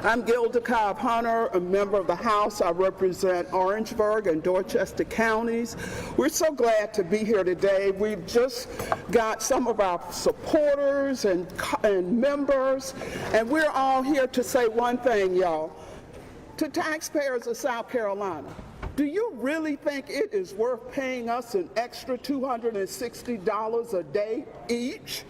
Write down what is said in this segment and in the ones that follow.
I'm Gilda Cobb Hunter, a member of the House. I represent Orangeburg and Dorchester counties. We're so glad to be here today. We've just got some of our supporters and members, and we're all here to say one thing, y'all. To taxpayers of South Carolina, do you really think it is worth paying us an extra $260 a day each,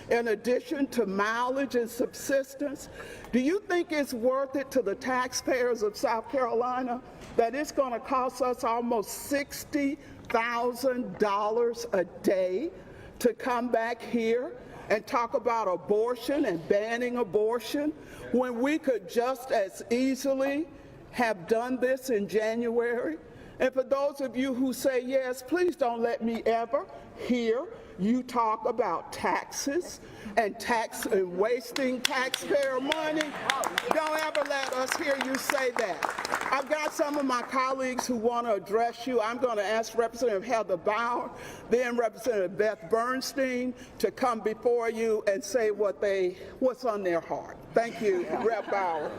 in addition to mileage and subsistence? Do you think it's worth it to the taxpayers of South Carolina that it's going to cost us almost $60,000 a day to come back here and talk about abortion and banning abortion when we could just as easily have done this in January? And for those of you who say yes, please don't let me ever hear you talk about taxes and wasting taxpayer money. Don't ever let us hear you say that. I've got some of my colleagues who want to address you. I'm going to ask Representative Heather Bauer, then Representative Beth Bernstein to come before you and say what's on their heart. Thank you, Rep. Bauer.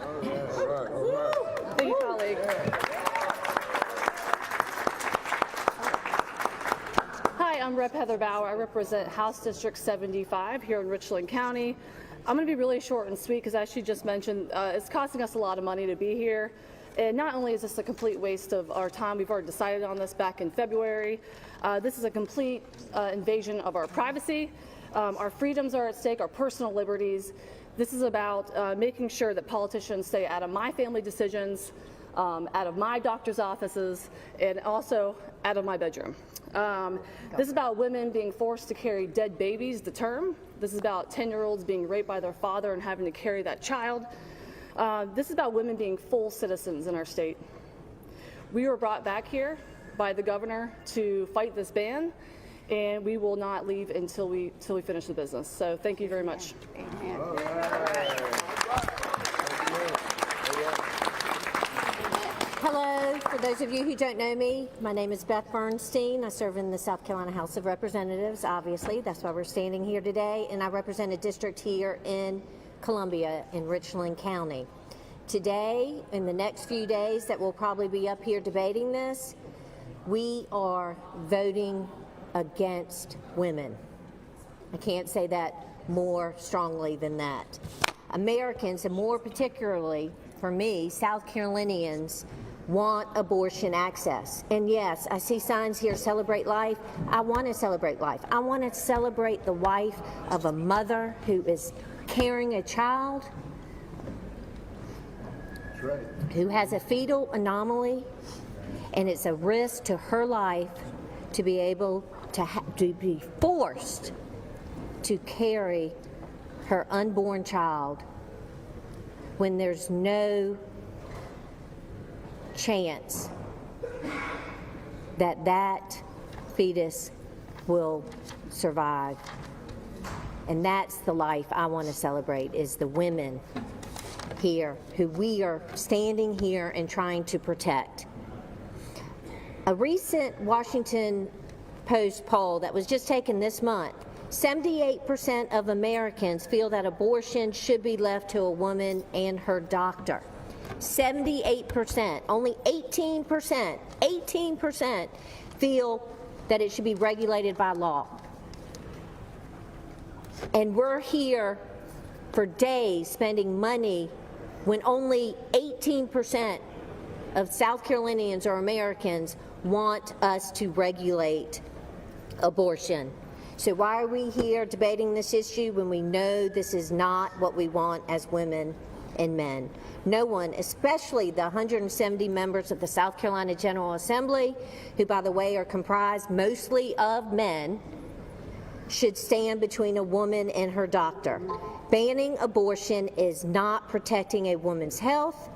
Thank you, colleague. Hi, I'm Rep. Heather Bauer. I represent House District 75 here in Richland County. I'm going to be really short and sweet because, as she just mentioned, it's costing us a lot of money to be here. And not only is this a complete waste of our time, we've already decided on this back in February. This is a complete invasion of our privacy. Our freedoms are at stake, our personal liberties. This is about making sure that politicians stay out of my family decisions, out of my doctor's offices, and also out of my bedroom. This is about women being forced to carry dead babies to term. This is about 10-year-olds being raped by their father and having to carry that child. This is about women being full citizens in our state. We were brought back here by the governor to fight this ban, and we will not leave until we finish the business. So thank you very much. Amen. Hello, for those of you who don't know me, my name is Beth Bernstein. I serve in the South Carolina House of Representatives, obviously. That's why we're standing here today. And I represent a district here in Columbia in Richland County. Today, in the next few days that we'll probably be up here debating this, we are voting against women. I can't say that more strongly than that. Americans, and more particularly for me, South Carolinians, want abortion access. And yes, I see signs here, celebrate life. I want to celebrate life. I want to celebrate the wife of a mother who is carrying a child, who has a fetal anomaly, and it's a risk to her life to be able to be forced to carry her unborn child when there's no chance that that fetus will survive. And that's the life I want to celebrate, is the women here who we are standing here and trying to protect. A recent Washington Post poll that was just taken this month, 78% of Americans feel that abortion should be left to a woman and her doctor. 78%. Only 18% feel that it should be regulated by law. And we're here for days spending money when only 18% of South Carolinians or Americans want us to regulate abortion. So why are we here debating this issue when we know this is not what we want as women and men? No one, especially the 170 members of the South Carolina General Assembly, who, by the way, are comprised mostly of men, should stand between a woman and her doctor. Banning abortion is not protecting a woman's health,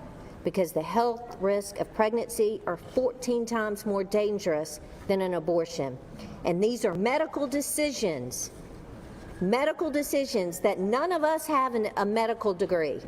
because the health risk of pregnancy are 14 times more dangerous than an abortion. And these are medical decisions that none of us have a medical degree,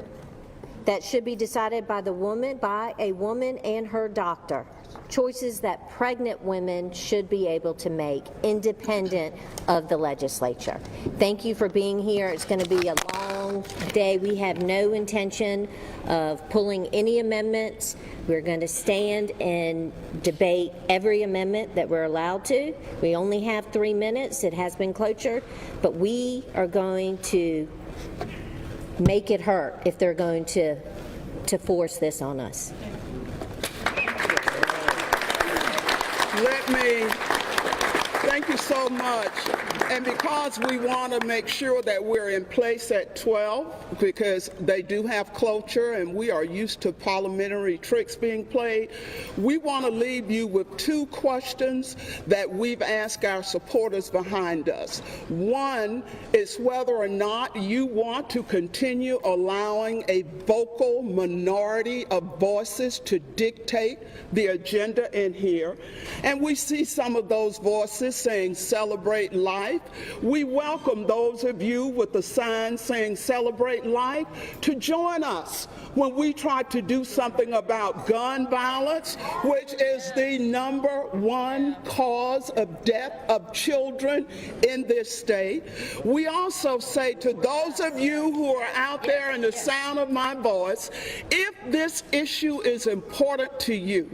that should be decided by a woman and her doctor. Choices that pregnant women should be able to make independent of the legislature. Thank you for being here. It's going to be a long today. We have no intention of pulling any amendments. We're going to stand and debate every amendment that we're allowed to. We only have 3 minutes. It has been clotured, but we are going to make it hurt if they're going to force this on us. Let me thank you so much. And because we want to make sure that we're in place at 12, because they do have cloture and we are used to parliamentary tricks being played, we want to leave you with 2 questions that we've asked our supporters behind us. One is whether or not you want to continue allowing a vocal minority of voices to dictate the agenda in here. And we see some of those voices saying celebrate life. We welcome those of you with the sign saying celebrate life to join us when we try to do something about gun violence, which is the #1 cause of death of children in this state. We also say to those of you who are out there in the sound of my voice, if this issue is important to you,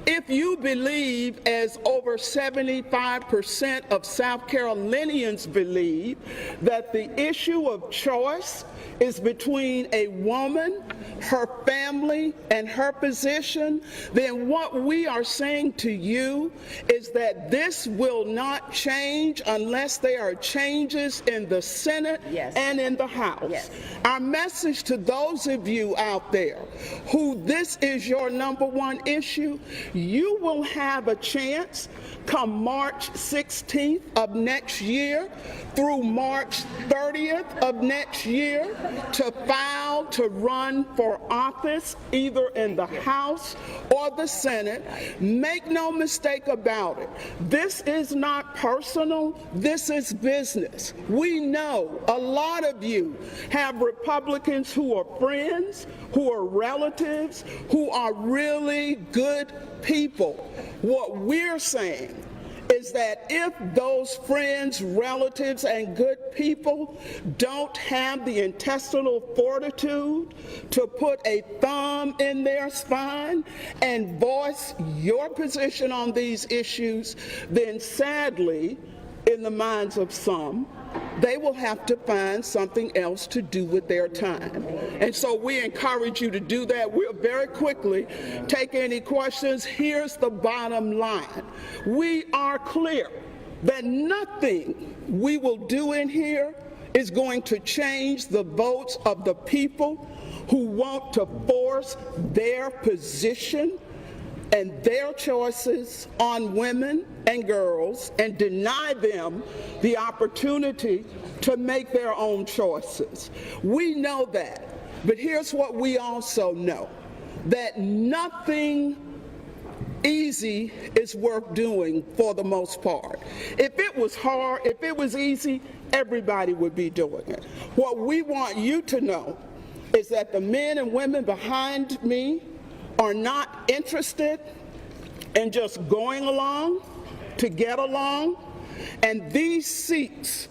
if you believe, as over 75% of South Carolinians believe, that the issue of choice is between a woman, her family, and her position, then what we are saying to you is that this will not change unless there are changes in the Senate and in the House. Our message to those of you out there who this is your #1 issue, you will have a chance come March 16th of next year through March 30th of next year to file to run for office either in the House or the Senate. Make no mistake about it. This is not personal. This is business. We know a lot of you have Republicans who are friends, who are relatives, who are really good people. What we're saying is that if those friends, relatives, and good people don't have the intestinal fortitude to put a thumb in their spine and voice your position on these issues, then sadly, in the minds of some, they will have to find something else to do with their time. And so we encourage you to do that. We'll very quickly take any questions. Here's the bottom line. We are clear that nothing we will do in here is going to change the votes of the people who want to force their position and their choices on women and girls and deny them the opportunity to make their own choices. We know that, but here's what we also know, that nothing easy is worth doing for the most part. If it was hard, if it was easy, everybody would be doing it. What we want you to know is that the men and women behind me are not interested in just going along to get along, and these seats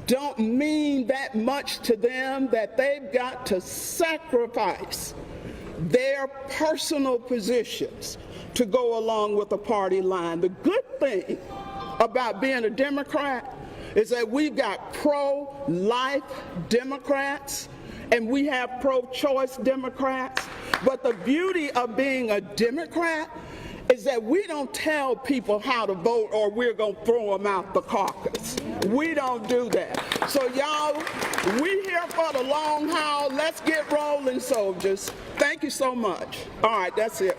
don't mean that much to them that they've got to sacrifice their personal positions to go along with the party line. The good thing about being a Democrat is that we've got pro-life Democrats and we have pro-choice Democrats. But the beauty of being a Democrat is that we don't tell people how to vote or we're going to throw them out the caucus. We don't do that. So y'all, we here for the long haul. Let's get rolling, soldiers. Thank you so much. All right, that's it.